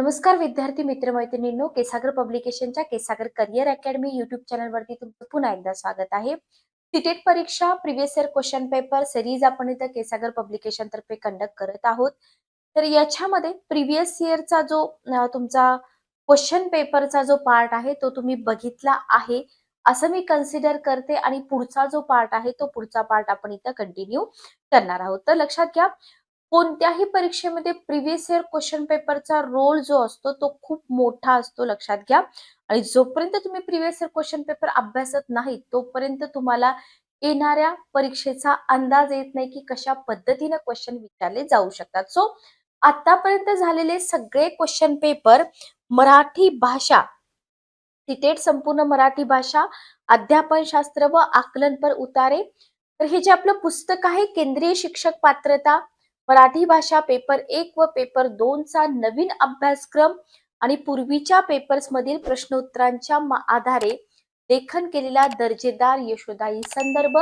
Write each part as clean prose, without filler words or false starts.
नमस्कार विद्यार्थी मित्रमैत्रिणींनो, केसागर पब्लिकेशनच्या केसागर करिअर अकॅडमी युट्यूब चॅनलवरती तुमचं पुन्हा एकदा स्वागत आहे. सीटेट परीक्षा previous year question paper series आपण इथं केसागर पब्लिकेशन तर्फे कंडक्ट करत आहोत. तर याच्यामध्ये प्रिव्हियस इयरचा जो तुमचा क्वेश्चन पेपरचा जो पार्ट आहे तो तुम्ही बघितला आहे असं मी कन्सिडर करते आणि पुढचा जो पार्ट आहे तो पुढचा पार्ट आपण इथं कंटिन्यू करणार आहोत. तर लक्षात घ्या, कोणत्याही परीक्षेमध्ये प्रिव्हियस इयर क्वेश्चन पेपरचा रोल जो असतो तो खूप मोठा असतो, लक्षात घ्या. आणि जोपर्यंत तुम्ही प्रिव्हियस इयर क्वेश्चन पेपर अभ्यासत नाही तोपर्यंत तुम्हाला येणाऱ्या परीक्षेचा अंदाज येत नाही की कशा पद्धतीने क्वेश्चन विचारले जाऊ शकतात. सो आतापर्यंत झालेले सगळे क्वेश्चन पेपर मराठी भाषा, सीटेट संपूर्ण मराठी भाषा, अध्यापन शास्त्र व आकलन पर उतारे, तर हे जे आपलं पुस्तक आहे केंद्रीय शिक्षक पात्रता मराठी भाषा पेपर 1 व पेपर 2 चा नवीन अभ्यासक्रम आणि पूर्वीच्या पेपर्स मधील प्रश्नोत्तरांच्या आधारे लेखन केलेला दर्जेदार यशोदायी संदर्भ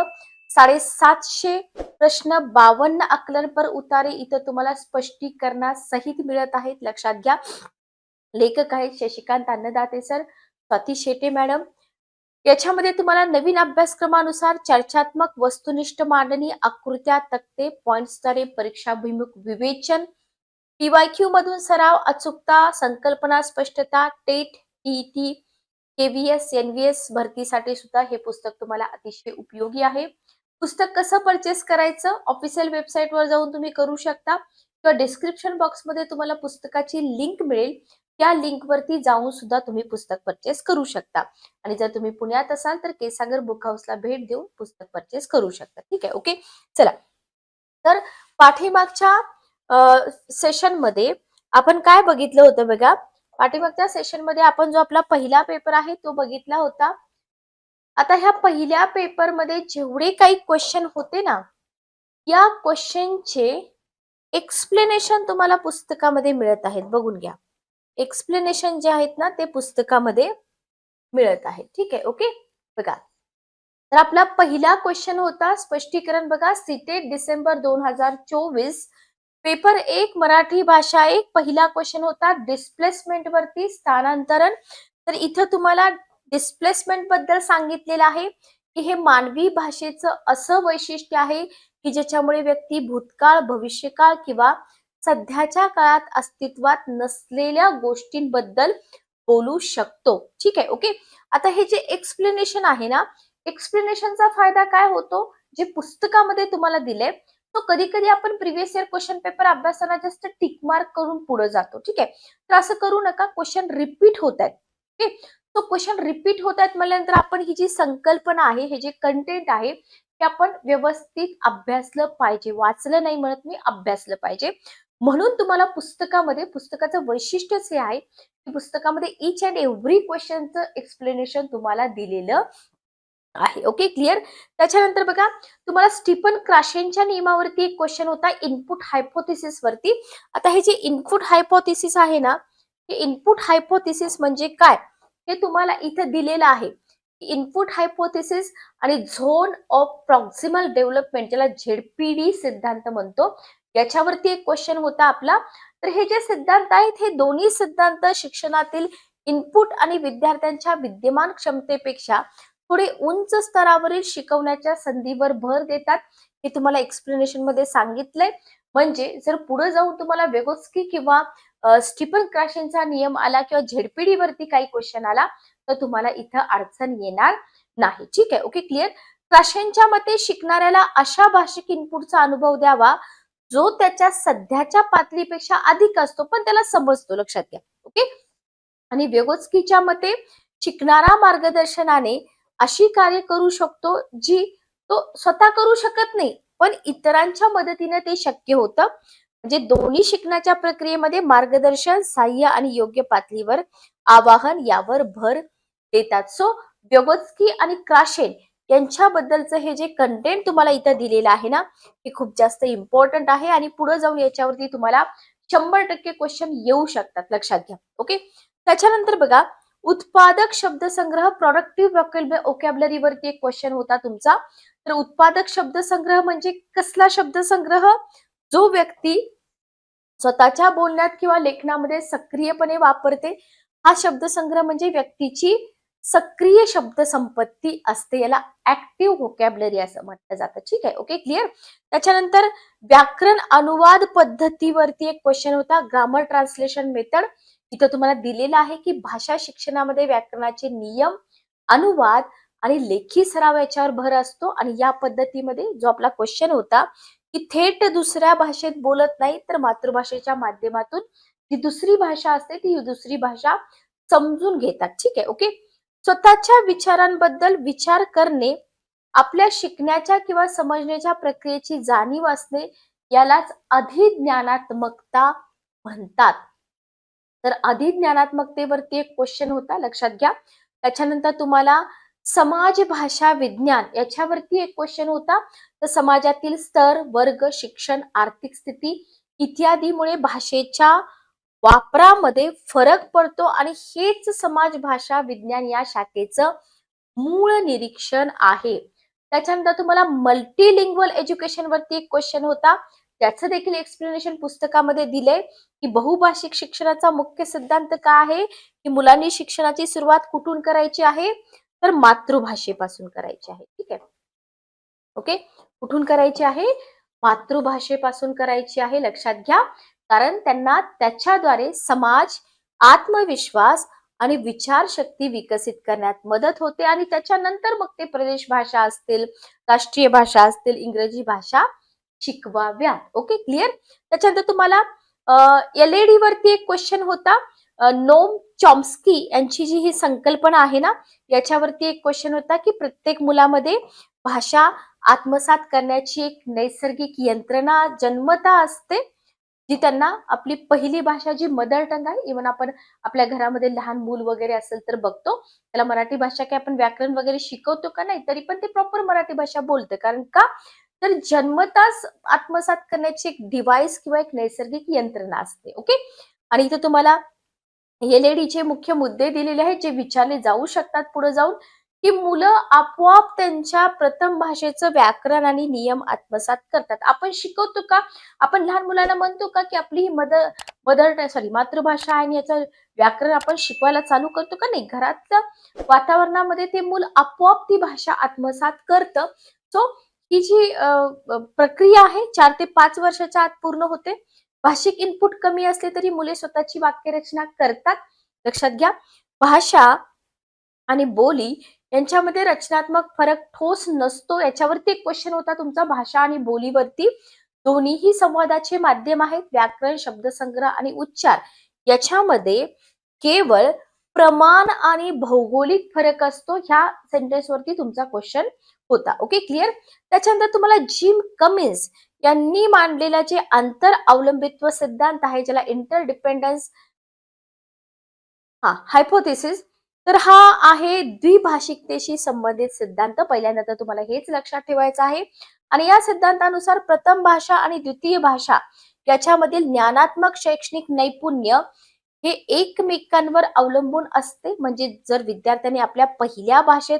750 प्रश्न 52 आकलन पर उतारे इथं तुम्हाला स्पष्टीकरणासहित मिळत आहेत. लक्षात घ्या, लेखक आहेत शशिकांत अन्नदाते सर, स्वाती शेटे मॅडम. याच्यामध्ये तुम्हाला नवीन अभ्यासक्रमानुसार चर्चात्मक वस्तुनिष्ठ मांडणी, आकृत्या, तक्ते, पॉइंट्सद्वारे परीक्षाभिमुख विवेचन, पीवायक्यू मधून सराव, अचूकता, संकल्पना स्पष्टता, टेट, टीईटी, केव्हीएस, एनव्हीएस भरतीसाठी सुद्धा हे पुस्तक तुम्हाला अतिशय उपयोगी आहे. पुस्तक कसं परचेस करायचं, ऑफिशियल वेबसाईटवर जाऊन तुम्ही करू शकता किंवा डिस्क्रिप्शन बॉक्समध्ये तुम्हाला पुस्तकाची लिंक मिळेल, त्या लिंक वरती जाऊन सुद्धा तुम्ही पुस्तक परचेस करू शकता. आणि जर तुम्ही पुण्यात असाल तर केसागर बुक हाऊसला भेट देऊन पुस्तक परचेस करू शकता. ठीक आहे, ओके. चला, तर पाठीमागच्या सेशन मध्ये आपण काय बघितलं होतं बघा. पाठीमागच्या सेशन मध्ये आपण जो आपला पहिला पेपर आहे तो बघितला होता. आता ह्या पहिल्या पेपर मध्ये जेवढे काही क्वेश्चन होते ना, या क्वेश्चनचे एक्सप्लेनेशन तुम्हाला पुस्तकामध्ये मिळत आहेत. बघून घ्या, एक्सप्लेनेशन जे आहेत ना ते पुस्तकामध्ये मिळत आहे. ठीक आहे, ओके. बघा, तर आपला पहिला क्वेश्चन होता स्पष्टीकरण. बघा, सीटेट डिसेंबर 2024 पेपर 1 मराठी भाषा 1 पहिला क्वेश्चन होता डिस्प्लेसमेंट वरती स्थानांतरण. तर इथं तुम्हाला डिस्प्लेसमेंट बद्दल सांगितलेलं आहे की हे मानवी भाषेचं असं वैशिष्ट्य आहे की ज्याच्यामुळे व्यक्ती भूतकाळ, भविष्यकाळ किंवा सध्याच्या काळात अस्तित्वात नसलेल्या गोष्टींबद्दल बोलू शकतो. ठीक आहे, ओके. आता हे जे एक्सप्लेनेशन आहे ना, एक्सप्लेनेशनचा फायदा काय होतो, जे पुस्तकामध्ये तुम्हाला दिले तो कधी कधी आपण प्रिव्हियस इयर क्वेश्चन पेपर अभ्यासाला जास्त टिक मार्क करून पुढे जातो. ठीक आहे, तर असं करू नका. क्वेश्चन रिपीट होत आहेत. ओके, तो क्वेश्चन रिपीट होत आहेत म्हटल्यानंतर आपण ही जी संकल्पना आहे, हे जे कंटेंट आहे ते आपण व्यवस्थित अभ्यासलं पाहिजे. वाचलं नाही म्हणत मी, अभ्यासलं पाहिजे. म्हणून तुम्हाला पुस्तकामध्ये, पुस्तकाचं वैशिष्ट्यच हे आहे की पुस्तकामध्ये इच अँड एव्हरी क्वेश्चनचं एक्सप्लेनेशन तुम्हाला दिलेलं आहे. Okay, clear. त्याच्यानंतर बघा, तुम्हाला स्टीफन क्राशेनच्या नियमावरती एक क्वेश्चन होता इनपुट हायपोथेसिस वरती. आता हे जे इनपुट हायपोथेसिस आहे ना, हे इनपुट हायपोथेसिस म्हणजे काय हे तुम्हाला इथे दिलेलं आहे. इनपुट हायपोथेसिस आणि झोन ऑफ प्रॉक्सिमल डेव्हलपमेंट, ज्याला झेडपीडी सिद्धांत म्हणतो, याच्यावरती एक क्वेश्चन होता आपला. तर हे जे सिद्धांत आहेत हे दोन्ही सिद्धांत शिक्षणातील इनपुट आणि विद्यार्थ्यांच्या विद्यमान क्षमतेपेक्षा थोडे उंच स्तरावरील शिकवण्याच्या संधीवर भर देतात. हे तुम्हाला एक्सप्लेनेशन मध्ये सांगितलंय. म्हणजे जर पुढे जाऊन तुम्हाला वेगोत्स्की किंवा स्टीफन क्राशेनचा नियम आला किंवा झेडपीडी वरती काही क्वेश्चन आला तर तुम्हाला इथं अडचण येणार नाही. ठीक आहे, ओके, क्लिअर. क्राशेनच्या मते शिकणाऱ्याला अशा भाषिक इनपुटचा अनुभव द्यावा जो त्याच्या सध्याच्या पातळीपेक्षा अधिक असतो पण त्याला समजतो. लक्षात घ्या, ओके. आणि वेगोत्स्कीच्या मते शिकणारा मार्गदर्शनाने अशी कार्य करू शकतो जी तो स्वतः करू शकत नाही पण इतरांच्या मदतीने ते शक्य होतं. म्हणजे दोन्ही शिकण्याच्या प्रक्रियेमध्ये मार्गदर्शन, सहाय्य आणि योग्य पातळीवर आवाहन यावर भर देतात. सो व्यगोत्स्की आणि क्राशेन यांच्याबद्दलचं हे जे कंटेंट तुम्हाला इथं दिलेलं आहे ना, हे खूप जास्त इम्पॉर्टंट आहे आणि पुढे जाऊन याच्यावरती तुम्हाला 100% क्वेश्चन येऊ शकतात. लक्षात घ्या, ओके. त्याच्यानंतर बघा, उत्पादक शब्दसंग्रह, प्रोडक्टिव्ह वोकॅब्युलरी वरती एक क्वेश्चन होता तुमचा. तर उत्पादक शब्दसंग्रह म्हणजे कसला शब्दसंग्रह, जो व्यक्ती स्वतःच्या बोलण्यात किंवा लेखनामध्ये सक्रियपणे वापरते. हा शब्दसंग्रह म्हणजे व्यक्तीची सक्रिय शब्द संपत्ती असते. याला ऍक्टिव्ह व्होकॅब्युलरी असं म्हटलं जातं. ठीक आहे, ओके, क्लिअर. त्याच्यानंतर व्याकरण अनुवाद पद्धतीवरती एक क्वेश्चन होता, ग्रामर ट्रान्सलेशन मेथड. इथं तुम्हाला दिलेलं आहे की भाषा शिक्षणामध्ये व्याकरणाचे नियम, अनुवाद आणि लेखी सराव याच्यावर भर असतो. आणि या पद्धतीमध्ये जो आपला क्वेश्चन होता की थेट दुसऱ्या भाषेत बोलत नाही, तर मातृभाषेच्या माध्यमातून जी दुसरी भाषा असते ती दुसरी भाषा समजून घेतात. ठीक आहे, ओके. स्वतःच्या विचारांबद्दल विचार करणे, आपल्या शिकण्याच्या किंवा समजण्याच्या प्रक्रियेची जाणीव असणे, यालाच अधिज्ञानात्मकता म्हणतात. तर अधिज्ञानात्मकतेवरती एक क्वेश्चन होता, लक्षात घ्या. त्याच्यानंतर तुम्हाला समाज भाषा विज्ञान याच्यावरती एक क्वेश्चन होता. तर समाजातील स्तर, वर्ग, शिक्षण, आर्थिक स्थिती इत्यादीमुळे भाषेच्या वापरामध्ये फरक पडतो आणि हेच समाज भाषा विज्ञान या शाखेचं मूळ निरीक्षण आहे. त्याच्यानंतर तुम्हाला मल्टीलिंग्वल एज्युकेशन वरती एक क्वेश्चन होता. त्याचं देखील एक्सप्लेनेशन पुस्तकामध्ये दिले की बहुभाषिक शिक्षणाचा मुख्य सिद्धांत काय आहे, की मुलांनी शिक्षणाची सुरुवात कुठून करायची आहे, तर मातृभाषेपासून करायची आहे. ठीक आहे, ओके. कुठून करायची आहे, मातृभाषेपासून करायची आहे, लक्षात घ्या. कारण त्यांना त्याच्याद्वारे समाज, आत्मविश्वास आणि विचारशक्ती विकसित करण्यात मदत होते. आणि त्याच्यानंतर मग ते प्रदेश भाषा असतील, राष्ट्रीय भाषा असतील, इंग्रजी भाषा शिकवाव्यात. Okay, clear. त्याच्यानंतर तुम्हाला एलएडी वरती एक क्वेश्चन होता. नोम चॉम्स्की यांची जी ही संकल्पना आहे ना, याच्यावरती एक क्वेश्चन होता की प्रत्येक मुलामध्ये भाषा आत्मसात करण्याची एक नैसर्गिक यंत्रणा जन्मता असते, जी त्यांना आपली पहिली भाषा जी मदर टंग आहे. इव्हन आपण आपल्या घरामध्ये लहान मूल वगैरे असेल तर बघतो, त्याला मराठी भाषा काय आपण व्याकरण वगैरे शिकवतो का नाही, तरी पण ते प्रॉपर मराठी भाषा बोलते. कारण का, तर जन्मताच आत्मसात करण्याची एक डिव्हाइस किंवा एक नैसर्गिक यंत्रणा असते. ओके. आणि इथे तुम्हाला एलएडीचे मुख्य मुद्दे दिलेले आहेत जे विचारले जाऊ शकतात पुढे जाऊन, की मुलं आपोआप त्यांच्या प्रथम भाषेचं व्याकरण आणि नियम आत्मसात करतात. आपण शिकवतो का, आपण लहान मुलांना म्हणतो का की आपली ही मातृभाषा आहे आणि याचं व्याकरण आपण शिकवायला चालू करतो का, नाही. घरातल्या वातावरणामध्ये ते मूल आपोआप ती भाषा आत्मसात करतं. सो ही जी प्रक्रिया आहे 4 ते 5 वर्षाच्या आत पूर्ण होते. भाषिक इनपुट कमी असले तरी मुले स्वतःची वाक्यरचना करतात. लक्षात घ्या, भाषा आणि बोली यांच्यामध्ये रचनात्मक फरक ठोस नसतो. याच्यावरती एक क्वेश्चन होता तुमचा, भाषा आणि बोलीवरती. दोन्हीही संवादाचे माध्यम आहेत. व्याकरण, शब्दसंग्रह आणि उच्चार याच्यामध्ये केवळ प्रमाण आणि भौगोलिक फरक असतो. ह्या सेंटेन्स वरती तुमचा क्वेश्चन होता. Okay, clear. त्याच्यानंतर तुम्हाला जिम कमिन्स यांनी मांडलेला जे आंतर अवलंबित्व सिद्धांत आहे, ज्याला इंटरडिपेंडन्स हायपोथेसिस, तर हा आहे द्विभाषिकतेशी संबंधित सिद्धांत. पहिल्यांदा तर तुम्हाला हेच लक्षात ठेवायचं आहे. आणि या सिद्धांतानुसार प्रथम भाषा आणि द्वितीय भाषा याच्यामधील ज्ञानात्मक शैक्षणिक नैपुण्य हे एकमेकांवर अवलंबून असते. म्हणजे जर विद्यार्थ्यांनी आपल्या पहिल्या भाषेत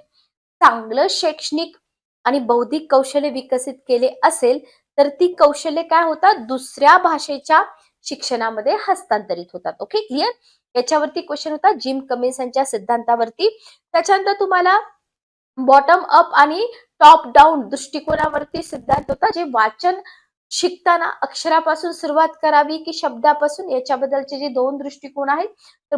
चांगलं शैक्षणिक आणि बौद्धिक कौशल्य विकसित केले असेल, तर ती कौशल्य काय होतात, दुसऱ्या भाषेच्या शिक्षणामध्ये हस्तांतरित होतात. Okay, clear. याच्यावरती क्वेश्चन होता जिम कमिन्स यांच्या सिद्धांतावरती. त्याच्यानंतर तुम्हाला बॉटम अप आणि टॉप डाऊन दृष्टिकोनावरती सिद्धांत होता, जे वाचन शिकताना अक्षरापासून सुरुवात करावी की शब्दापासून, याच्याबद्दलचे जे 2 दृष्टिकोन आहेत. तर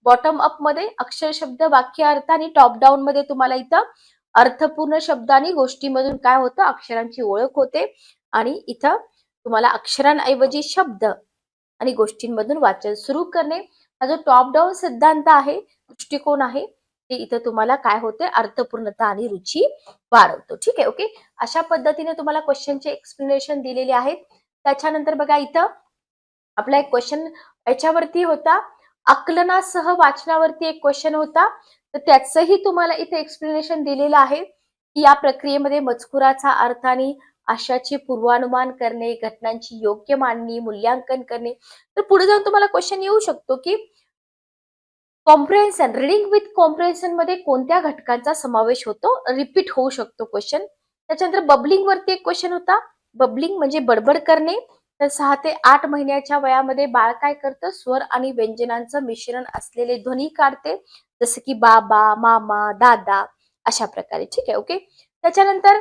बॉटम अप मध्ये अक्षर, शब्द, वाक्य, अर्थ, आणि टॉप डाऊन मध्ये तुम्हाला इथं अर्थपूर्ण शब्द आणि गोष्टीमधून काय होतं, अक्षरांची ओळख होते. आणि इथं तुम्हाला अक्षरांऐवजी शब्द आणि गोष्टींमधून वाचन सुरू करणे, हा जो टॉप डाऊन सिद्धांत आहे, दृष्टिकोन आहे, ते इथं तुम्हाला काय होते, अर्थपूर्णता आणि रुची वाढवतो. ठीक आहे, ओके. अशा पद्धतीने तुम्हाला क्वेश्चनचे एक्सप्लेनेशन दिलेले आहेत. त्याच्यानंतर बघा, इथं आपला एक क्वेश्चन याच्यावरती होता, आकलनासह वाचनावरती एक क्वेश्चन होता. तर त्याचंही तुम्हाला इथे एक्सप्लेनेशन दिलेलं आहे की या प्रक्रियेमध्ये मजकुराचा अर्थ आणि आशयाचे पूर्वानुमान करणे, घटनांची योग्य मांडणी, मूल्यांकन करणे. तर पुढे जाऊन तुम्हाला क्वेश्चन येऊ शकतो की कॉम्प्रेन्शन, रीडिंग विथ कॉम्प्रेन्शन मध्ये कोणत्या घटकांचा समावेश होतो, रिपीट होऊ शकतो क्वेश्चन. त्याच्यानंतर बबलिंग वरती एक क्वेश्चन होता. बबलिंग म्हणजे बडबड करणे. तर 6 ते 8 महिन्याच्या वयामध्ये बाळ काय करतं, स्वर आणि व्यंजनांचं मिश्रण असलेले ध्वनी काढते, जसं की बाबा, मामा, दादा अशा प्रकारे. ठीक आहे, ओके. त्याच्यानंतर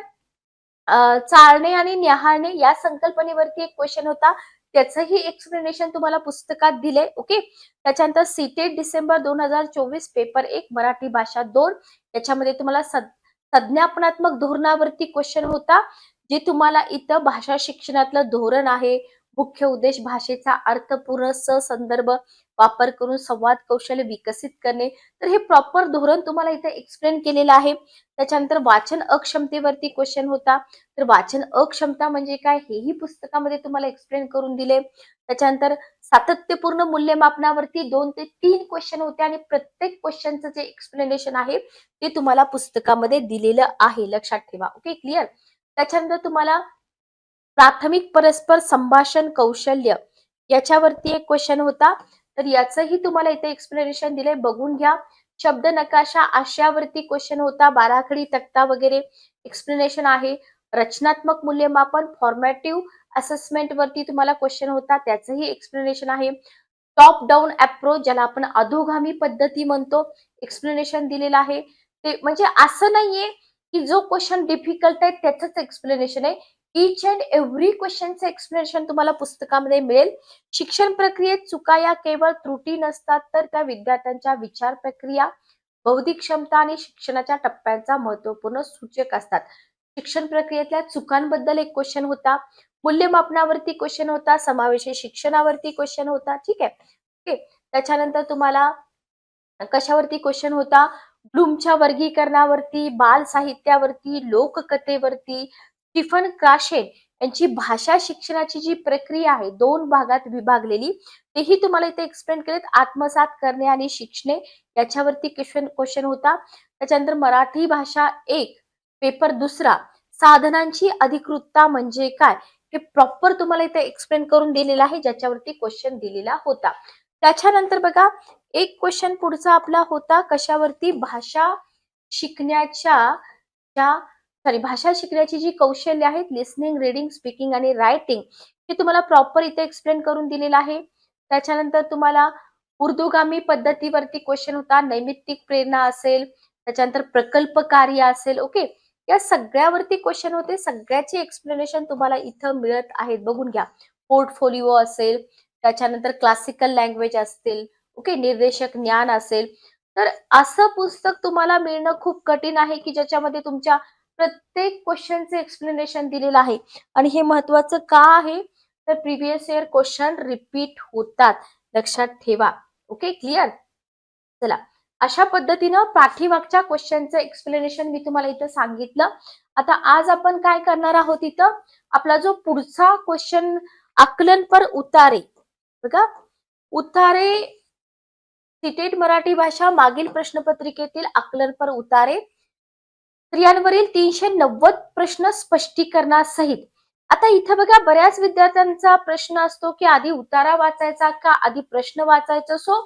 चालणे आणि न्याहाळणे या संकल्पनेवरती एक क्वेश्चन होता. त्याचंही एक्सप्लेनेशन तुम्हाला पुस्तकात दिले. ओके. त्याच्यानंतर सीटेट डिसेंबर 2024 पेपर 1 मराठी भाषा 2 याच्यामध्ये तुम्हाला संज्ञापनात्मक धोरणावरती क्वेश्चन होता. जे तुम्हाला इथं भाषा शिक्षणातलं धोरण आहे, मुख्य उद्देश, भाषेचा अर्थपूर्ण संदर्भ वापर करून संवाद कौशल्य विकसित करणे. तर हे प्रॉपर धोरण तुम्हाला इथे एक्सप्लेन केलेलं आहे. त्याच्यानंतर वाचन अक्षमतेवरती क्वेश्चन होता. तर वाचन अक्षमता म्हणजे काय हेही पुस्तकामध्ये तुम्हाला एक्सप्लेन करून दिले. त्याच्यानंतर सातत्यपूर्ण मूल्यमापनावरती 2 ते 3 क्वेश्चन होते आणि प्रत्येक क्वेश्चनचं जे एक्सप्लेनेशन आहे ते तुम्हाला पुस्तकामध्ये दिलेलं आहे. लक्षात ठेवा. Okay, clear. त्याच्यानंतर तुम्हाला प्राथमिक परस्पर संभाषण कौशल्य याच्यावरती एक क्वेश्चन होता. तर याचंही तुम्हाला इथे एक्सप्लेनेशन दिलंय, बघून घ्या. शब्द नकाशा आशयावरती क्वेश्चन होता, बाराखडी तक्ता वगैरे एक्सप्लेनेशन आहे. रचनात्मक मूल्यमापन फॉर्मॅटिव्ह असेसमेंट वरती तुम्हाला क्वेश्चन होता, त्याचंही एक्सप्लेनेशन आहे. टॉप डाऊन अप्रोच ज्याला आपण अधोगामी पद्धती म्हणतो, एक्सप्लेनेशन दिलेलं आहे. ते म्हणजे असं नाहीये की जो क्वेश्चन डिफिकल्ट आहे त्याचंच एक्सप्लेनेशन आहे. इच अँड एव्हरी क्वेश्चनचं एक्सप्लेनेशन तुम्हाला पुस्तकामध्ये मिळेल. शिक्षण प्रक्रियेत चुका या केवळ त्रुटी नसतात, तर त्या विद्यार्थ्यांच्या विचार प्रक्रिया, बौद्धिक क्षमता आणि शिक्षणाच्या टप्प्यांचा महत्वपूर्ण सूचक असतात. शिक्षण प्रक्रियेतल्या चुकांबद्दल एक क्वेश्चन होता, मूल्यमापनावरती क्वेश्चन होता, समावेशी शिक्षणावरती क्वेश्चन होता. ठीक आहे, ओके. त्याच्यानंतर तुम्हाला कशावरती क्वेश्चन होता, ब्लूमच्या वर्गीकरणावरती, बाल साहित्यावरती, लोककथेवरती, स्टीफन क्राशेन यांची भाषा शिक्षणाची जी प्रक्रिया आहे 2 भागात विभागलेली, तेही तुम्हाला इथे एक्सप्लेन केलेत. आत्मसात करणे आणि शिकणे याच्यावरती क्वेश्चन होता. त्याच्यानंतर मराठी भाषा 1 पेपर 2 साधनांची अधिकृतता म्हणजे काय, हे प्रॉपर तुम्हाला इथे एक्सप्लेन करून दिलेलं आहे, ज्याच्यावरती क्वेश्चन दिलेला होता. त्याच्यानंतर बघा, एक क्वेश्चन पुढचा आपला होता कशावरती, भाषा शिकण्याच्या भाषा शिकण्याची जी कौशल्य आहेत, लिसनिंग, रीडिंग, स्पीकिंग आणि रायटिंग, हे तुम्हाला प्रॉपर इथे एक्सप्लेन करून दिलेलं आहे. त्याच्यानंतर तुम्हाला ऊर्ध्वगामी पद्धतीवरती क्वेश्चन होता, नैमित्तिक प्रेरणा असेल, त्याच्यानंतर प्रकल्प कार्य असेल. ओके, या सगळ्यावरती क्वेश्चन होते. सगळ्याचे एक्सप्लेनेशन तुम्हाला इथं मिळत आहेत, बघून घ्या. पोर्टफोलिओ असेल, त्याच्यानंतर क्लासिकल लँग्वेज असतील, ओके, निर्देशक ज्ञान असेल. तर असं पुस्तक तुम्हाला मिळणं खूप कठीण आहे की ज्याच्यामध्ये तुमच्या प्रत्येक क्वेश्चनचे एक्सप्लेनेशन दिलेलं आहे. आणि हे महत्वाचं का आहे, तर प्रिव्हियस इयर क्वेश्चन रिपीट होतात, लक्षात ठेवा. Okay, clear. चला, अशा पद्धतीनं पाठीमागच्या क्वेश्चनचं एक्सप्लेनेशन मी तुम्हाला इथं सांगितलं. आता आज आपण काय करणार आहोत, इथं आपला जो पुढचा क्वेश्चन, आकलन पर उतारे. बघा, उतारे सीटेट मराठी भाषा मागील प्रश्नपत्रिकेतील आकलन पर उतारे, स्त्रियांवरील 390 प्रश्न स्पष्टीकरणासहित. आता इथं बघा, बऱ्याच विद्यार्थ्यांचा प्रश्न असतो की आधी उतारा वाचायचा का आधी प्रश्न वाचायचा. सो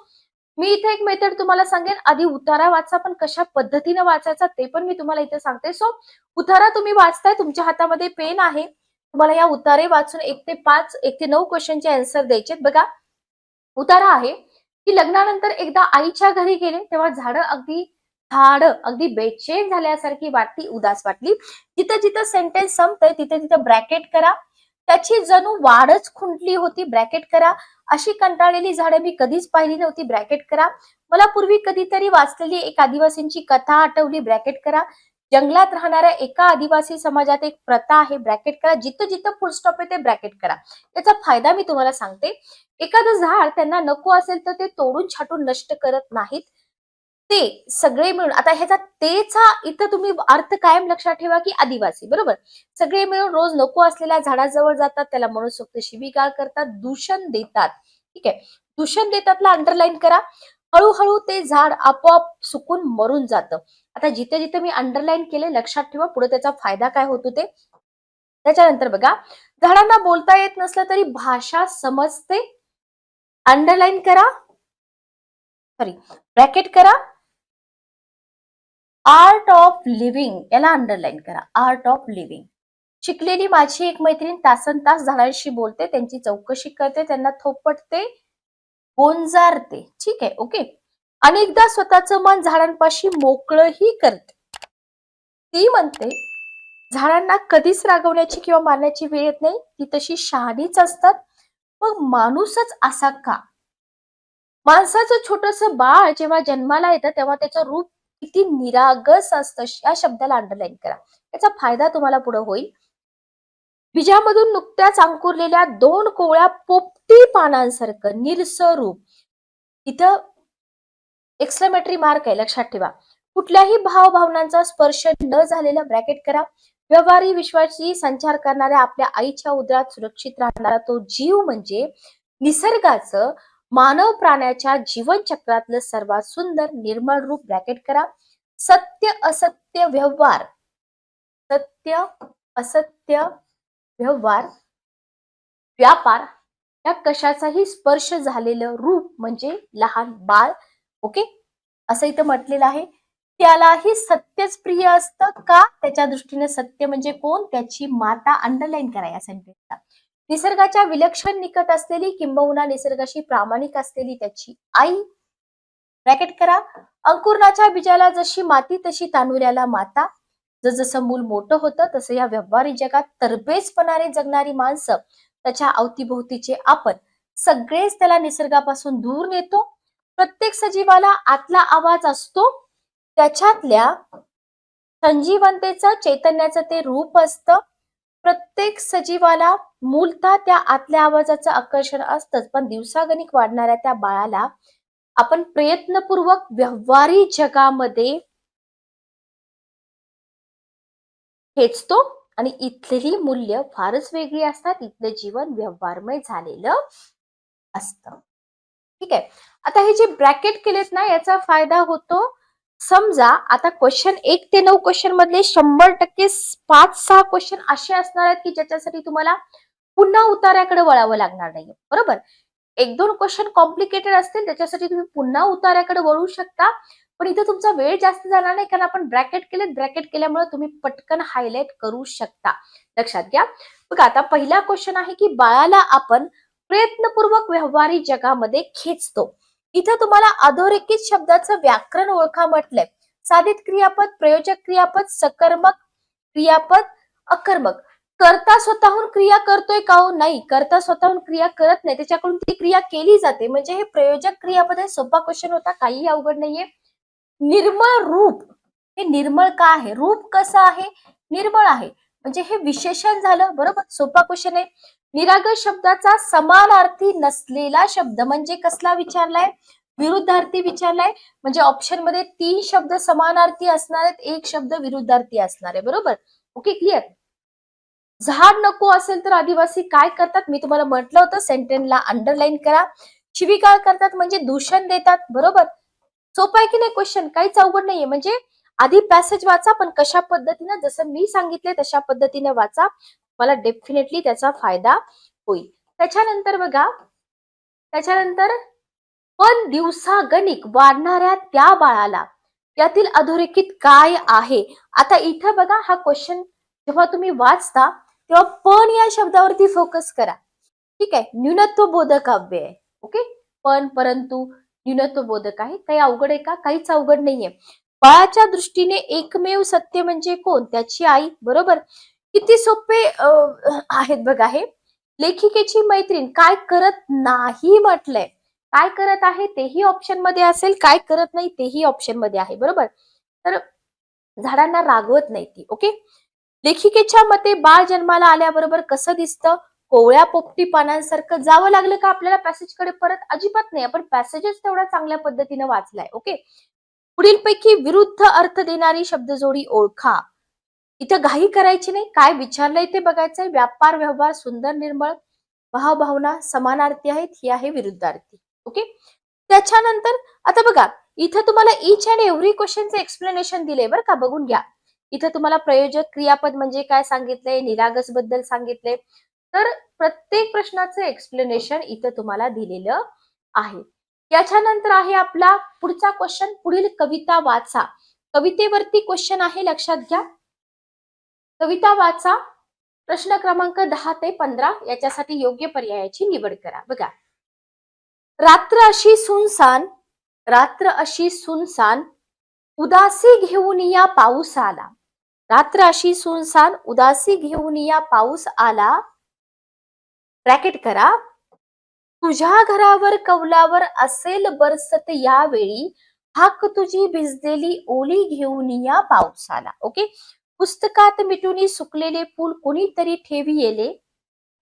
मी इथे एक मेथड तुम्हाला सांगेन, आधी उतारा वाचा, पण कशा पद्धतीने वाचायचा ते पण मी तुम्हाला इथे सांगते. सो उतारा तुम्ही वाचताय, तुमच्या हातामध्ये पेन आहे, तुम्हाला या उतारे वाचून 1 ते 5, 1 ते 9 क्वेश्चनचे आन्सर द्यायचे. बघा, उतारा आहे की लग्नानंतर एकदा आईच्या घरी गेले तेव्हा झाडं अगदी बेचैन झाल्यासारखी वाटली, उदास वाटली. जिथं जिथं सेंटेन्स संपतंय तिथे तिथं ब्रॅकेट करा. त्याची जणू वाढच खुंटली होती, ब्रॅकेट करा. अशी कंटाळलेली झाडं मी कधीच पाहिली नव्हती, ब्रॅकेट करा. मला पूर्वी कधीतरी वाचलेली एक आदिवासींची कथा आठवली, ब्रॅकेट करा. जंगलात राहणाऱ्या एका आदिवासी समाजात एक प्रथा आहे, ब्रॅकेट करा. जिथं जिथं फुल स्टॉप आहे ते ब्रॅकेट करा. याचा फायदा मी तुम्हाला सांगते. एखादं झाड त्यांना नको असेल तर ते तोडून छाटून नष्ट करत नाहीत, ते सगळे मिळून, आता ह्याचा तेचा इथं तुम्ही अर्थ कायम लक्षात ठेवा की आदिवासी, बरोबर, सगळे मिळून रोज नको असलेल्या झाडाजवळ जातात, त्याला मनसोक्त शिवीगाळ करतात, दूषण देतात. ठीक आहे, दूषण देतातला अंडरलाईन करा. हळूहळू ते झाड आपोआप सुकून मरून जातं. आता जिथे जिथे मी अंडरलाईन केले, लक्षात ठेवा पुढे त्याचा फायदा काय होतो ते. त्याच्यानंतर बघा, झाडांना बोलता येत नसलं तरी भाषा समजते, अंडरलाईन करा, सॉरी, ब्रॅकेट करा. आर्ट ऑफ लिव्हिंग याला अंडरलाईन करा, आर्ट ऑफ लिव्हिंग. शिकलेली माझी एक मैत्रीण तासनतास झाडांशी बोलते, त्यांची चौकशी करते, त्यांना थोपटते, गोंजारते. ठीक आहे, ओके. अनेकदा स्वतःचं मन झाडांपाशी मोकळंही करते. ती म्हणते झाडांना कधीच रागवण्याची किंवा मारण्याची वेळ येत नाही, ती तशी शहाणीच असतात. मग माणूसच असा का? माणसाचं छोटस बाळ जेव्हा जन्माला येतं तेव्हा त्याचं रूप किती निरागस असतं. या शब्दाला अंडरलाईन करा, याचा फायदा तुम्हाला पुढे होईल. बीजामधून नुकत्याच अंकुरलेल्या 2 कोवळ्या पोपटी पानांसारखं निरसं रूप. इथं एक्सक्लेमेटरी मार्क आहे, लक्षात ठेवा. कुठल्याही भावभावनांचा स्पर्श न झालेला ब्रॅकेट करा. व्यवहारी विश्वाची संचार करणाऱ्या आपल्या आईच्या उदरात सुरक्षित राहणारा तो जीव म्हणजे निसर्गाचं मानव प्राण्याच्या जीवन चक्रातलं सर्वात सुंदर निर्मळ रूप. ब्रॅकेट करा. सत्य असत्य व्यवहार, सत्य असत्य व्यवहार व्यापार या कशाचाही स्पर्श झालेलं रूप म्हणजे लहान बाळ. ओके, असं इथं म्हटलेलं आहे. त्यालाही सत्यच प्रिय असतं का? त्याच्या दृष्टीने सत्य म्हणजे कोण? त्याची माता. अंडरलाईन करा या सेंटेन्सला. निसर्गाच्या विलक्षण निकट असलेली किंबहुना निसर्गाशी प्रामाणिक असलेली त्याची आई. ब्रॅकेट करा. अंकुरणाच्या बीजाला जशी माती तशी तानुऱ्याला माता. जसं मूल मोठं होतं तसं या व्यवहारी जगात तरबेजपणाने जगणारी माणसं, त्याच्या अवतीभोवतीचे आपण सगळेच त्याला निसर्गापासून दूर नेतो. प्रत्येक सजीवाला आतला आवाज असतो, त्याच्यातल्या संजीवनतेचं चैतन्याचं ते रूप असतं. प्रत्येक सजीवाला मूलतः त्या आतल्या आवाजाचं आकर्षण असतंच, पण दिवसागणिक वाढणाऱ्या त्या बाळाला आपण प्रयत्नपूर्वक व्यवहारी जगामध्ये खेचतो आणि इथली मूल्य फारच वेगळी असतात. इथलं जीवन व्यवहारमय झालेलं असतं. ठीक आहे. आता हे जे ब्रॅकेट केलेत ना, याचा फायदा होतो. समजा आता क्वेश्चन 1 ते 9 क्वेश्चन मधले 100% 5-6 क्वेश्चन असे असणार आहेत की ज्याच्यासाठी तुम्हाला पुन्हा उतार्याकडे वळावं लागणार नाही. बरोबर. 1-2 क्वेश्चन कॉम्प्लिकेटेड असतील, त्याच्यासाठी तुम्ही पुन्हा उतार्याकडे वळू शकता. पण इथे तुमचा वेळ जास्त जाणार नाही, कारण आपण ब्रॅकेट केले. ब्रॅकेट केल्यामुळे तुम्ही पटकन हायलाइट करू शकता. लक्षात घ्या. बघा, आता पहिला क्वेश्चन आहे की बाळाला आपण प्रयत्नपूर्वक व्यवहारी जगामध्ये खेचतो. इथं तुम्हाला अधोरेखित शब्दाचं व्याकरण ओळखा म्हटलंय. साधित क्रियापद, प्रयोजक क्रियापद, सकर्मक क्रियापद, अकर्मक. करता स्वतःहून क्रिया करतोय का? हो नाही, करता स्वतःहून क्रिया करत नाही, त्याच्याकडून ती क्रिया केली जाते. म्हणजे हे प्रयोजक क्रियापद आहे. सोपा क्वेश्चन होता, काहीही अवघड नाहीये. निर्मळ रूप, हे निर्मळ का आहे? रूप कसं आहे? निर्मळ आहे. म्हणजे हे विशेषण झालं. बरोबर, सोपा क्वेश्चन आहे. निरागस शब्दाचा समानार्थी नसलेला शब्द म्हणजे कसला विचारलाय? विरुद्धार्थी विचारलाय. म्हणजे ऑप्शन मध्ये 3 शब्द समानार्थी असणार आहेत, 1 शब्द विरुद्धार्थी असणार आहे. बरोबर, ओके, क्लिअर. झाड नको असेल तर आदिवासी काय करतात? मी तुम्हाला म्हटलं होतं, सेंटेन्सला अंडरलाईन करा. शिवीगाळ करतात म्हणजे दूषण देतात. बरोबर, सोपं आहे की नाही क्वेश्चन? काहीच अवघड नाहीये. म्हणजे आधी पॅसेज वाचा, पण कशा पद्धतीने, जसं मी सांगितले तशा पद्धतीने वाचा. मला डेफिनेटली त्याचा फायदा होईल. त्याच्यानंतर बघा, त्याच्यानंतर पण दिवसागणिक वाढणाऱ्या त्या बाळाला यातील अधोरेखित काय आहे? आता इथं बघा, हा क्वेश्चन जेव्हा तुम्ही वाचता तेव्हा पण या शब्दावरती फोकस करा. ठीक आहे. न्यूनत्व बोधक काव्य आहे. ओके, पण, परंतु, न्यूनत्व बोधक आहे. काही अवघड आहे का? काहीच अवघड नाहीये. बाळाच्या दृष्टीने एकमेव सत्य म्हणजे कोण? त्याची आई. बरोबर, किती सोपे आहेत बघा हे. लेखिकेची मैत्रीण काय करत नाही म्हटलंय. काय करत आहे तेही ऑप्शन मध्ये असेल, काय करत नाही तेही ऑप्शन मध्ये आहे. बरोबर, तर झाडांना रागवत नाही ती. ओके, लेखिकेच्या मते बाळ जन्माला आल्याबरोबर कसं दिसतं? कोवळ्या पोपटी पानांसारखं. जावं लागलं का आपल्याला पॅसेजकडे परत? अजिबात नाही, आपण पॅसेजच तेवढा चांगल्या पद्धतीने वाचलाय. ओके, पुढीलपैकी विरुद्ध अर्थ देणारी शब्दजोडी ओळखा. इथं घाई करायची नाही, काय विचारलंय ते बघायचंय. व्यापार, व्यवहार, सुंदर, निर्मळ, भावभावना समानार्थी आहेत, ही आहे विरुद्धार्थी. ओके, त्याच्यानंतर आता बघा, इथं तुम्हाला इच अँड एव्हरी क्वेश्चनचे एक्सप्लेनेशन दिले बरं का, बघून घ्या. इथं तुम्हाला प्रयोजक क्रियापद म्हणजे काय सांगितलंय, निरागस बद्दल सांगितलंय. तर प्रत्येक प्रश्नाचं एक्सप्लेनेशन इथं तुम्हाला दिलेलं आहे. याच्यानंतर आहे आपला पुढचा क्वेश्चन, पुढील कविता वाचा. कवितेवरती क्वेश्चन आहे, लक्षात घ्या. कविता वाचा. प्रश्न क्रमांक 10 ते 15 याच्यासाठी योग्य पर्यायाची निवड करा. बघा, रात्र अशी सुनसान, रात्र अशी सुनसान, उदासी घेऊन या पाऊस आला. रात्र अशी सुनसान, उदासी घेऊन या पाऊस आला. ब्रॅकेट करा. तुझ्या घरावर कौलावर असेल बरसत यावेळी, हाक तुझी भिजलेली ओली घेऊन या पाऊस आला. ओके, पुस्तकात मिटून सुकलेले फूल कोणीतरी ठेवी येले,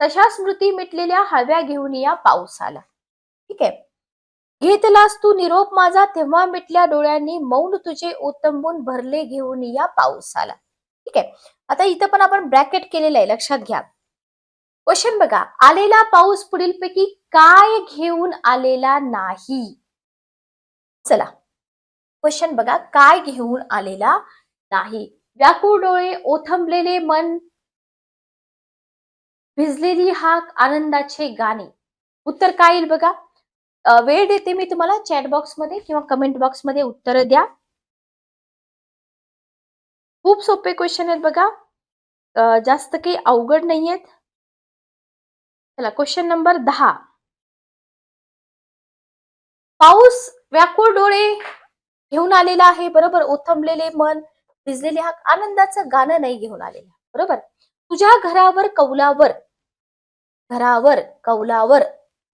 तशा स्मृती मिटलेल्या हव्या घेऊन या पाऊस आला. ठीक आहे. घेतलास तू निरोप माझा, तेव्हा मिटल्या डोळ्यांनी मौन तुझे ओतंबून भरले घेऊन या पाऊस आला. ठीक आहे. आता इथं पण आपण ब्रॅकेट केलेलं आहे, लक्षात घ्या. क्वेश्चन बघा, आलेला पाऊस पुढीलपैकी काय घेऊन आलेला नाही? चला, क्वेश्चन बघा, काय घेऊन आलेला नाही? व्याकुळ डोळे, ओथंबलेले मन, भिजलेली हाक, आनंदाचे गाणे. उत्तर काय येईल बघा. वेळ देते मी तुम्हाला, चॅट बॉक्स मध्ये किंवा कमेंट बॉक्स मध्ये उत्तर द्या. खूप सोपे क्वेश्चन आहेत बघा, जास्त काही अवघड नाहीयेत. चला, क्वेश्चन नंबर 10. पाऊस व्याकुळ डोळे घेऊन आलेला आहे, बरोबर. ओथंबलेले मन, भिजलेले हाक, आनंदाचं गाणं नाही घेऊन आलेलं, बरोबर. तुझ्या घरावर कौलावर, घरावर कौलावर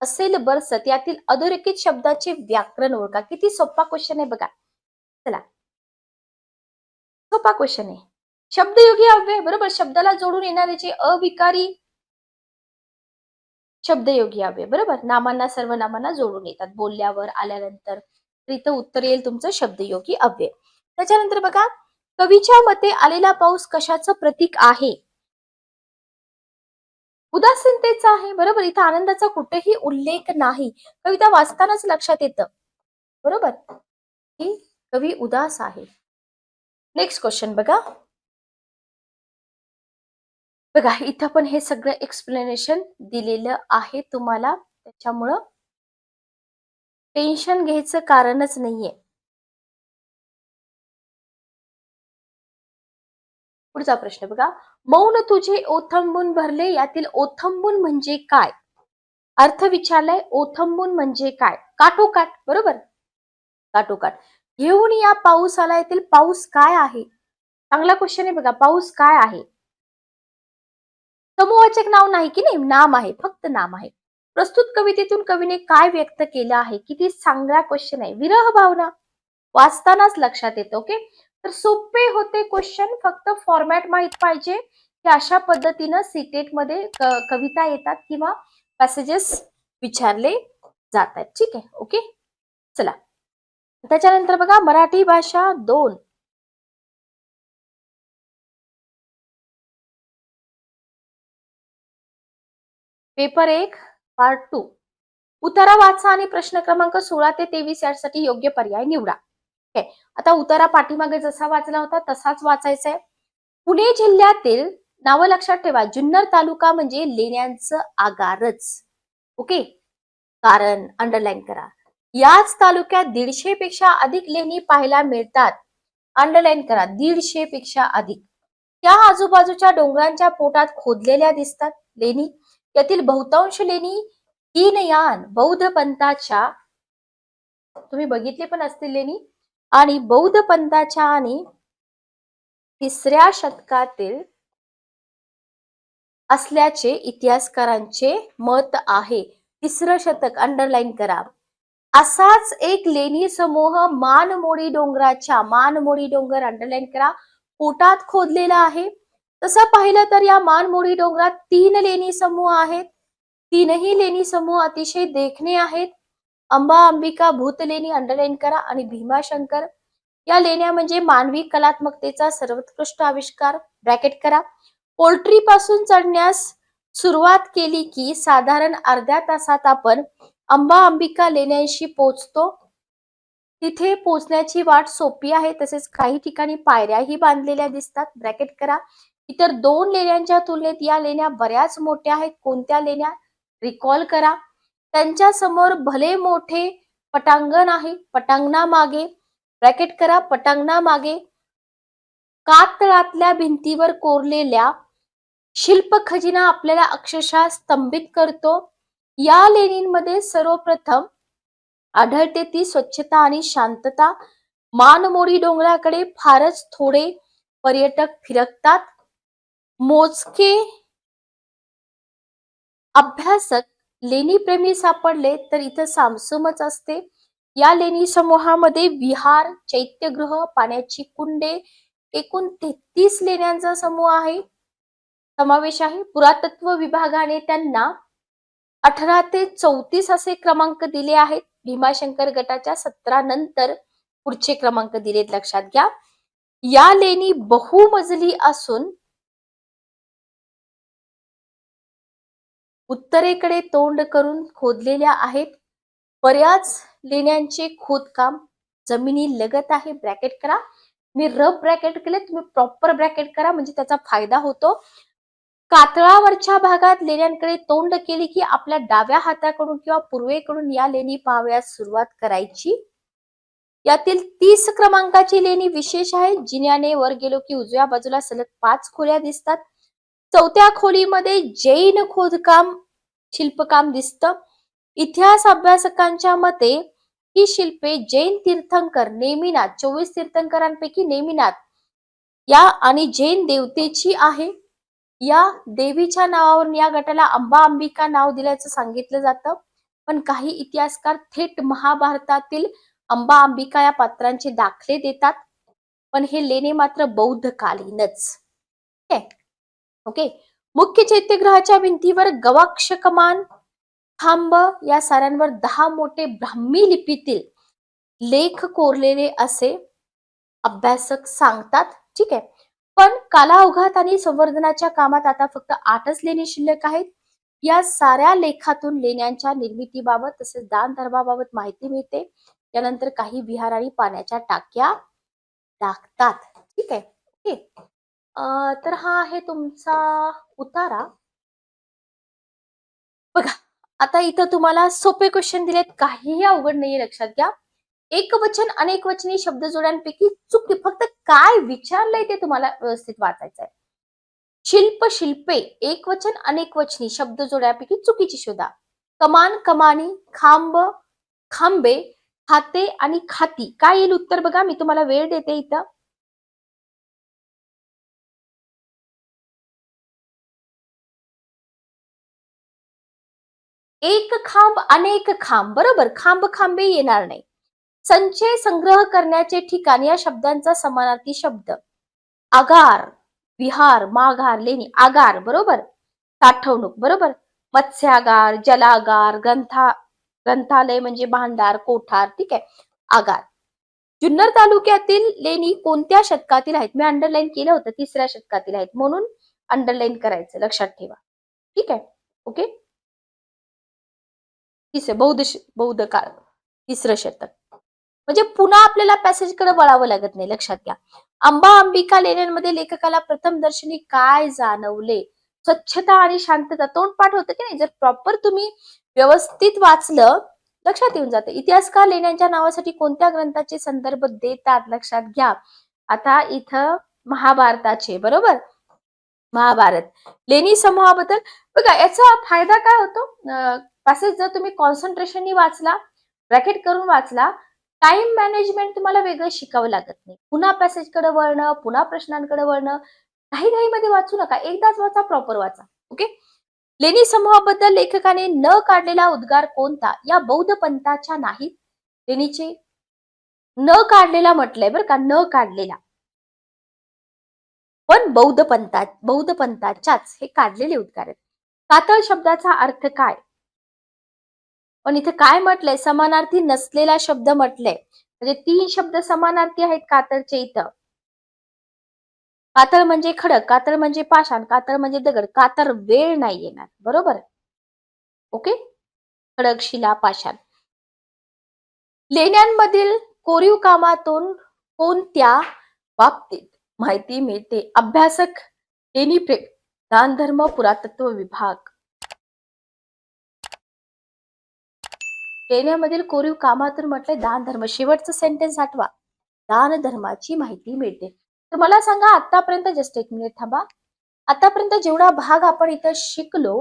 असेल बरसत, यातील अधोरेखित शब्दाचे व्याकरण ओळखा. किती सोपा क्वेश्चन आहे बघा. चला, सोपा क्वेश्चन आहे. शब्दयोगी अव्यय, बरोबर. शब्दाला जोडून येणारे जे अविकारी शब्दयोगी अव्यय, बरोबर. नामांना सर्वनामांना जोडून येतात बोलल्यावर, आल्यानंतर. इथं उत्तर येईल तुमचं शब्दयोगी अव्यय. त्याच्यानंतर बघा, कवीच्या मते आलेला पाऊस कशाचं प्रतीक आहे? उदासीनतेचा आहे, बरोबर. इथं आनंदाचा कुठेही उल्लेख नाही. कविता वाचतानाच लक्षात येतं, बरोबर, की कवी उदास आहे. नेक्स्ट क्वेश्चन बघा. बघा, इथं पण हे सगळं एक्सप्लेनेशन दिलेलं आहे तुम्हाला, त्याच्यामुळं टेन्शन घ्यायचं कारणच नाहीये. पुढचा प्रश्न बघा, मौन तुझे ओथंबून भरले, यातील ओथंबून म्हणजे काय? अर्थ विचारलाय. ओथंबून म्हणजे काय? काठोकाठ, बरोबर. काठोकाठ. घेऊन या पाऊस आला, यातील पाऊस काय आहे? चांगला क्वेश्चन आहे बघा. पाऊस काय आहे? समूहवाचक नाव नाही की नाही, नाम आहे, फक्त नाम आहे. प्रस्तुत कवितेतून कवीने काय व्यक्त केलं आहे? किती चांगला क्वेश्चन आहे. विरह भावना, वाचतानाच लक्षात येतं. ओके, तर सोपे होते क्वेश्चन, फक्त फॉर्मॅट माहित पाहिजे की अशा पद्धतीनं सीटेट मध्ये कविता येतात किंवा पॅसेजेस विचारले जातात. ठीक आहे. ओके, चला, त्याच्यानंतर बघा, मराठी भाषा 2. Paper 1 part 2. उतारा वाचा आणि प्रश्न क्रमांक 16 ते 23 यासाठी योग्य पर्याय निवडा. आता उतारा पाठीमागे जसा वाचला होता तसाच वाचायचा आहे. पुणे जिल्ह्यातील नावं लक्षात ठेवा. जुन्नर तालुका म्हणजे लेण्यांचं आगारच. ओके, कारण अंडरलाईन करा. याच तालुक्यात 150 पेक्षा अधिक लेणी पाहायला मिळतात. अंडरलाईन करा, 150 पेक्षा अधिक. त्या आजूबाजूच्या डोंगरांच्या पोटात खोदलेल्या दिसतात लेणी. यातील बहुतांश लेणी हीनयान बौद्ध पंथाच्या, तुम्ही बघितले पण असतील लेणी, आणि बौद्ध पंथाच्या आणि 3ऱ्या शतकातील असल्याचे इतिहासकारांचे मत आहे. 3रं शतक, अंडरलाईन करा. असाच एक लेणी समूह मानमोडी डोंगराच्या, मानमोडी डोंगर अंडरलाईन करा, पोटात खोदलेला आहे. तसं पाहिलं तर या मानमोडी डोंगरात 3 लेणी समूह आहेत. 3ही लेणी समूह अतिशय देखणे आहेत. अंबा अंबिका भूतलेणी अंडरलाईन करा, आणि भीमाशंकर या लेण्या म्हणजे मानवी कलात्मकतेचा सर्वोत्कृष्ट आविष्कार. ब्रॅकेट करा. पोल्ट्री पासून चढण्यास सुरुवात केली की साधारण अर्ध्या तासात आपण अंबा अंबिका लेण्यांशी पोहोचतो. तिथे पोहोचण्याची वाट सोपी आहे. तसेच काही ठिकाणी पायऱ्याही बांधलेल्या दिसतात. ब्रॅकेट करा. इतर 2 लेण्यांच्या तुलनेत या लेण्या बऱ्याच मोठ्या आहेत. कोणत्या लेण्या? रिकॉल करा. त्यांच्या समोर भले मोठे पटांगण आहे. पटांगणामागे, ब्रॅकेट करा, पटांगणामागे कातळातल्या भिंतीवर कोरलेल्या शिल्प खजिना आपल्याला अक्षरशः स्तंभित करतो. या लेणींमध्ये सर्वप्रथम आढळते ती स्वच्छता आणि शांतता. मानमोडी डोंगराकडे फारच थोडे पर्यटक फिरकतात. मोजके अभ्यासक लेणीप्रेमी सापडले तर इथं सामसूमच असते. या लेणी समूहामध्ये विहार, चैत्यगृह, पाण्याची कुंडे, एकूण 33 लेण्यांचा समूह आहे, समावेश आहे. पुरातत्व विभागाने त्यांना 18 ते 34 असे क्रमांक दिले आहेत. भीमाशंकर गटाच्या 17 नंतर पुढचे क्रमांक दिलेत, लक्षात घ्या. या लेणी बहुमजली असून उत्तरेकडे तोंड करून खोदलेल्या आहेत. बऱ्याच लेण्यांचे खोदकाम जमिनी लगत आहे. ब्रॅकेट करा. मी रफ ब्रॅकेट केले, तुम्ही प्रॉपर ब्रॅकेट करा म्हणजे त्याचा फायदा होतो. कातळावरच्या भागात लेण्यांकडे तोंड केली की आपल्या डाव्या हाताकडून किंवा पूर्वेकडून या लेणी पाहावयास सुरुवात करायची. यातील 30 क्रमांकाची लेणी विशेष आहे. जिन्याने वर गेलो की उजव्या बाजूला सलग 5 खोल्या दिसतात. 4थ्या खोलीमध्ये जैन खोदकाम शिल्पकाम दिसतं. इतिहास अभ्यासकांच्या मते ही शिल्पे जैन तीर्थंकर नेमिनाथ, 24 तीर्थंकरांपैकी नेमिनाथ या आणि जैन देवतेची आहे. या देवीच्या नावावरून या गटाला अंबा अंबिका नाव दिल्याचं सांगितलं जातं. पण काही इतिहासकार थेट महाभारतातील अंबा अंबिका या पात्रांचे दाखले देतात. पण हे लेणे मात्र बौद्धकालीनच. ओके. मुख्य चैत्यगृहाच्या भिंतीवर गवाक्ष कमान, खांब या साऱ्यांवर 10 मोठे ब्राह्मी लिपीतील लेख कोरलेले असे अभ्यासक सांगतात. ठीक आहे. पण कालावघात आणि संवर्धनाच्या कामात आता फक्त 8च लेणी शिल्लक आहेत. या साऱ्या लेखातून लेण्यांच्या निर्मितीबाबत तसेच दान धर्माबाबत माहिती मिळते. त्यानंतर काही विहार आणि पाण्याच्या टाक्या लागतात. ठीक आहे. ओके. तर हा आहे तुमचा उतारा. बघा, आता इथं तुम्हाला सोपे क्वेश्चन दिलेत, काहीही अवघड नाहीये, लक्षात घ्या. एकवचन अनेकवचनी शब्द जोड्यांपैकी चुकी फक्त काय विचारलंय ते तुम्हाला व्यवस्थित वाचायचं आहे. शिल्प, शिल्पे, एकवचन अनेकवचनी शब्द जोड्यांपैकी चुकीची शोधा. कमान, कमानी, खांब, खांबे, खाते आणि खाती. काय येईल उत्तर बघा, मी तुम्हाला वेळ देते इथं. एक खांब, अनेक खांब, बरोबर. खांब, खांबे येणार नाही. संचय, संग्रह करण्याचे ठिकाण या शब्दांचा समानार्थी शब्द. आगार, विहार, माघार, लेणी. आगार बरोबर, साठवणूक बरोबर. मत्स्यागार, जलागार, ग्रंथालय म्हणजे भांडार, कोठार. ठीक आहे. आगार. जुन्नर तालुक्यातील लेणी कोणत्या शतकातील आहेत? मी अंडरलाईन केलं होतं, 3ऱ्या शतकातील आहेत म्हणून अंडरलाईन करायचं, लक्षात ठेवा. ठीक आहे. ओके. बौद्ध काळ, 3रं शतक. म्हणजे पुन्हा आपल्याला पॅसेजकडे वळावं लागत नाही, लक्षात घ्या. अंबा अंबिका लेण्यांमध्ये लेखकाला प्रथम दर्शनी काय जाणवले? स्वच्छता आणि शांतता. तोंडपाठ होतं की नाही? जर प्रॉपर तुम्ही व्यवस्थित वाचलं लक्षात येऊन जातं. इतिहासकार लेण्यांच्या नावासाठी कोणत्या ग्रंथाचे संदर्भ देतात? लक्षात घ्या. आता इथं महाभारताचे, बरोबर. महाभारत. लेणी समूहाबद्दल बघा, याचा फायदा काय होतो? पॅसेज जर तुम्ही कॉन्सन्ट्रेशननी वाचला, ब्रॅकेट करून वाचला, टाइम मॅनेजमेंट तुम्हाला वेगळं शिकावं लागत नाही. पुन्हा पॅसेजकडे वळणं, पुन्हा प्रश्नांकडे वळणं, काही मध्ये वाचू नका. एकदाच वाचा, प्रॉपर वाचा. ओके. लेणी समूहाबद्दल लेखकाने न काढलेला उद्गार कोणता? या बौद्ध पंथाच्या नाहीत. लेणीचे न काढलेला म्हटलंय बरं का, न काढलेला. पण बौद्ध पंथाच्याच हे काढलेले उद्गार आहेत. कातळ शब्दाचा अर्थ काय? पण इथे काय म्हटलंय? समानार्थी नसलेला शब्द म्हटलंय. म्हणजे 3 शब्द समानार्थी आहेत कातळचे इथं. कातळ म्हणजे खडक, कातळ म्हणजे पाषाण, कातळ म्हणजे दगड. कातर वेळ नाही येणार, बरोबर. ओके. खडक, शिला, पाषाण. लेण्यांमधील कोरीव कामातून कोणत्या बाबतीत माहिती मिळते? अभ्यासक, लेणी प्रेम, दान धर्म, पुरातत्व विभाग. लेण्यामधील कोरीव कामातून म्हटले दान धर्म. शेवटचं सेंटेन्स आठवा. दान धर्माची माहिती मिळते. तर मला सांगा, आतापर्यंत जस्ट 1 मिनिट थांबा, आतापर्यंत जेवढा भाग आपण इथं शिकलो,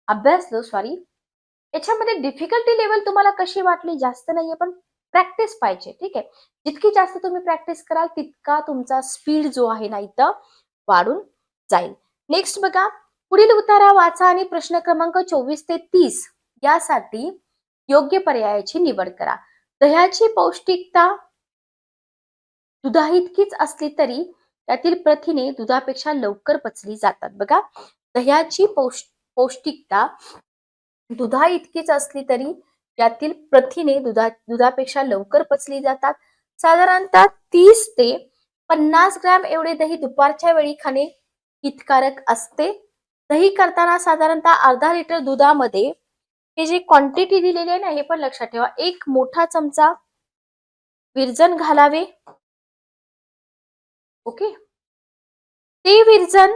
अभ्यासलो सॉरी, याच्यामध्ये डिफिकल्टी लेवल तुम्हाला कशी वाटली? जास्त नाहीये, पण प्रॅक्टिस पाहिजे. ठीक आहे. जितकी जास्त तुम्ही प्रॅक्टिस कराल तितका तुमचा स्पीड जो आहे ना इथं वाढून जाईल. नेक्स्ट बघा, पुढील उतारा वाचा आणि प्रश्न क्रमांक 24 ते 30 यासाठी योग्य पर्यायाची निवड करा. दह्याची पौष्टिकता दुधाइतकीच असली तरी त्यातील प्रथिने दुधापेक्षा लवकर पचली जातात. बघा, दह्याची पौष्टिकता दुधाइतकीच असली तरी यातील प्रथिने दुधापेक्षा लवकर पचली जातात. साधारणतः 30 ते 50 ग्रॅम एवढे दही दुपारच्या वेळी खाणे हितकारक असते. दही करताना साधारणतः अर्धा लिटर दुधामध्ये हे जे क्वांटिटी दिलेली आहे ना, हे पण लक्षात ठेवा. 1 मोठा चमचा विरजण घालावे. ओके. ते विरजण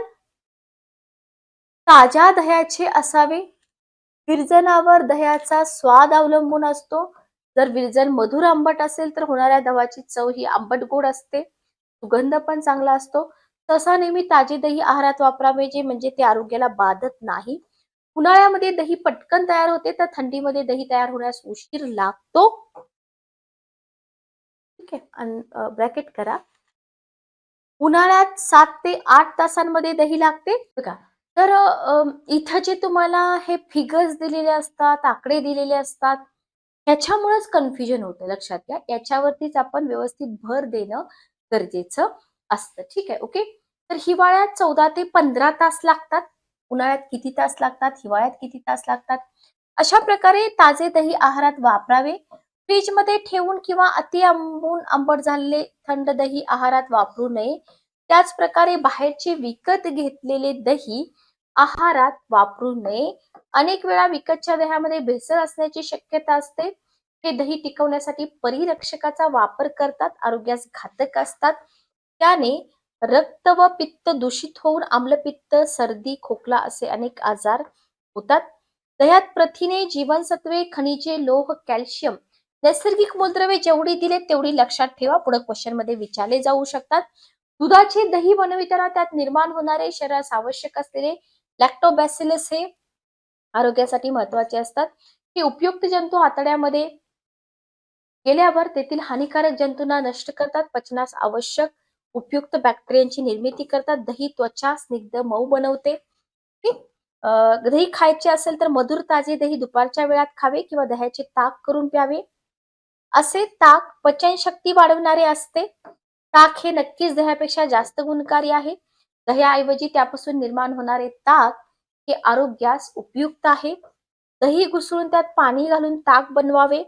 ताज्या दह्याचे असावे. विरजणावर दह्याचा स्वाद अवलंबून असतो. जर विरजण मधुर आंबट असेल तर होणाऱ्या दह्याची चव ही आंबट गोड असते. सुगंध पण चांगला असतो. तसा नेहमी ताजे दही आहारात वापरावे, जे म्हणजे ते आरोग्याला बाधत नाही. उन्हाळ्यामध्ये दही पटकन तयार होते, तर थंडीमध्ये दही तयार होण्यास उशीर लागतो. ठीक आहे. ब्रॅकेट करा. उन्हाळ्यात 7 ते 8 तासांमध्ये दही लागते. बघा, तर इथं जे तुम्हाला हे फिगर्स दिलेले असतात, आकडे दिलेले असतात, ह्याच्यामुळेच कन्फ्युजन होतं. लक्षात घ्या. याच्यावरतीच आपण व्यवस्थित भर देणं गरजेचं असतं. ठीक आहे. ओके. तर हिवाळ्यात 14 ते 15 तास लागतात. उन्हाळ्यात किती तास लागतात? हिवाळ्यात किती तास लागतात? अशा प्रकारे ताजे दही आहारात वापरावे. फ्रीजमध्ये ठेवून किंवा अति आंबट झालेले थंड दही आहारात वापरू नये. त्याच प्रकारे बाहेरचे विकत घेतलेले दही आहारात वापरू नये. अनेक वेळा विकतच्या दह्यामध्ये भेसळ असण्याची शक्यता असते. हे दही टिकवण्यासाठी परिरक्षकाचा वापर करतात, आरोग्यास घातक असतात. त्याने रक्त व पित्त दूषित होऊन आम्लपित्त, सर्दी, खोकला असे अनेक आजार होतात. दह्यात प्रथिने, जीवनसत्वे, खनिजे, लोह, कॅल्शियम, नैसर्गिक मूलद्रव्ये जेवढी दिले तेवढी लक्षात ठेवा. पुढे क्वेश्चन मध्ये विचारले जाऊ शकतात. दुधाचे दही बनविताना त्यात निर्माण होणारे शरीरास आवश्यक असलेले लॅक्टोबॅसिलस हे आरोग्यासाठी महत्वाचे असतात. हे उपयुक्त जंतू आतड्यामध्ये गेल्यावर तेथील हानिकारक जंतूंना नष्ट करतात. पचनास आवश्यक उपयुक्त बॅक्टेरियांची निर्मिती करतात. दही त्वचा स्निग्ध मऊ बनवते. दही खायचे असेल तर मधुर ताजे दही दुपारच्या वेळात खावे किंवा दह्याचे ताक करून प्यावे. असे ताक पचनशक्ती वाढवणारे असते. ताक हे नक्कीच दह्यापेक्षा जास्त गुणकारी आहे. दह्याऐवजी त्यापासून निर्माण होणारे ताक हे आरोग्यास उपयुक्त आहे. दही घुसळून त्यात पाणी घालून ताक बनवावे.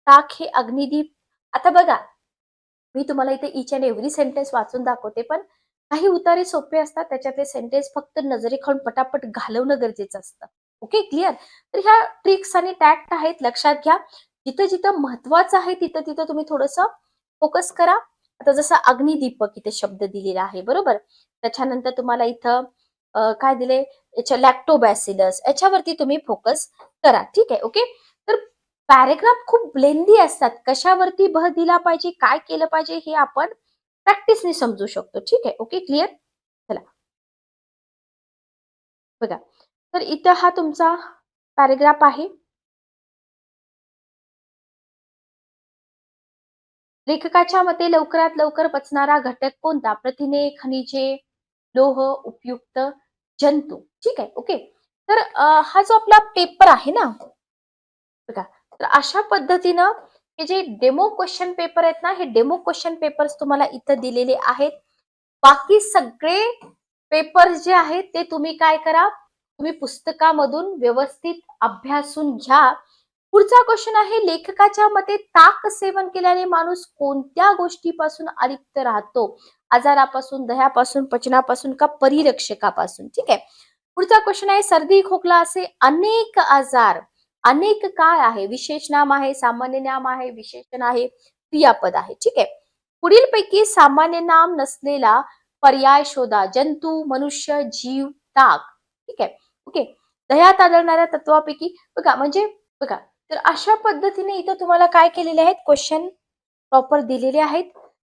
ताक हे अग्निदीप. आता बघा, मी तुम्हाला इथे इच अँड एव्हरी सेंटेन्स वाचून दाखवते, पण काही उतारे सोपे असतात. त्याच्यातले सेंटेन्स फक्त नजरेखालून पटापट घालवणं गरजेचं असतं. Okay, clear? तर ह्या ट्रिक्स आणि टॅक्ट आहेत, लक्षात घ्या. जिथं जिथं महत्वाचं आहे तिथं तिथं तुम्ही थोडस फोकस करा. आता जसं अग्निदीपक इथे शब्द दिलेला आहे, बरोबर. त्याच्यानंतर तुम्हाला इथं काय दिले, याच्या लॅक्टोबॅसिलस, याच्यावरती तुम्ही फोकस करा. ठीक आहे. ओके. तर पॅरेग्राफ खूप लेंदी असतात. कशावरती भर दिला पाहिजे, काय केलं पाहिजे, हे आपण प्रॅक्टिसने समजू शकतो. ठीक आहे. Okay, clear? चला बघा, तर इथं हा तुमचा पॅरेग्राफ आहे. लेखकाच्या मते लवकरात लवकर पचणारा घटक कोणता? प्रथिने, खनिजे, लोह, उपयुक्त जंतू. ठीक आहे. ओके. तर हा जो आपला पेपर आहे ना, बघा, तर अशा पद्धतीनं हे जे डेमो क्वेश्चन पेपर आहेत ना, हे डेमो क्वेश्चन पेपर्स तुम्हाला इथं दिलेले आहेत. बाकी सगळे पेपर्स जे आहेत ते तुम्ही काय करा, तुम्ही पुस्तकामधून व्यवस्थित अभ्यासून घ्या. पुढचा क्वेश्चन आहे, लेखकाच्या मते ताक सेवन केल्याने माणूस कोणत्या गोष्टीपासून अलिप्त राहतो? आजारापासून, दह्यापासून, पचनापासून का परिरक्षकापासून? ठीक आहे. पुढचा क्वेश्चन आहे, सर्दी, खोकला असे अनेक आजार, अनेक काय आहे? विशेष नाम आहे, सामान्य नाम आहे, विशेषण आहे, क्रियापद आहे. ठीक आहे. पुढील पैकी सामान्य नाम नसलेला पर्याय शोधा. जंतू, मनुष्य, जीव, ताक. ठीक आहे. ओके. दह्यात आढळणाऱ्या तत्वापैकी बघा, म्हणजे बघा, तर अशा पद्धतीने इथं तुम्हाला काय केलेले आहेत, क्वेश्चन प्रॉपर दिलेले आहेत.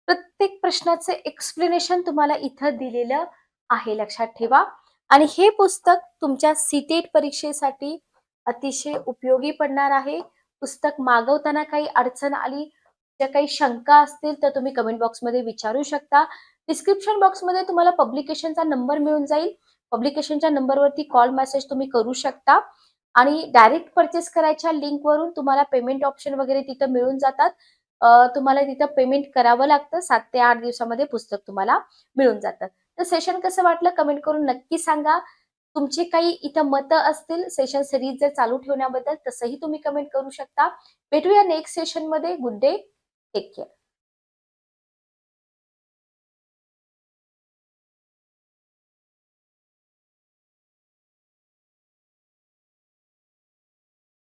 प्रत्येक प्रश्नाचे एक्सप्लेनेशन तुम्हाला इथं दिलेलं आहे, लक्षात ठेवा. आणि हे पुस्तक तुमच्या सीटेट परीक्षेसाठी अतिशय उपयोगी पडणार आहे. पुस्तक मागवताना काही अडचण आली, ज्या काही शंका असतील तर तुम्ही कमेंट बॉक्समध्ये विचारू शकता. डिस्क्रिप्शन बॉक्समध्ये तुम्हाला पब्लिकेशनचा नंबर मिळून जाईल. पब्लिकेशनच्या नंबरवरती कॉल मेसेज तुम्ही करू शकता आणि डायरेक्ट परचेस करायच्या लिंकवरून तुम्हाला पेमेंट ऑप्शन वगैरे तिथं मिळून जातात. तुम्हाला तिथं पेमेंट करावं लागतं. 7 ते 8 दिवसामध्ये पुस्तक तुम्हाला मिळून जातं. तर सेशन कसं वाटलं कमेंट करून नक्की सांगा. तुमचे काही इथं मतं असतील सेशन सिरीज जर चालू ठेवण्याबद्दल तसंही तुम्ही कमेंट करू शकता. भेटूया नेक्स्ट सेशनमध्ये. Good day. Take care.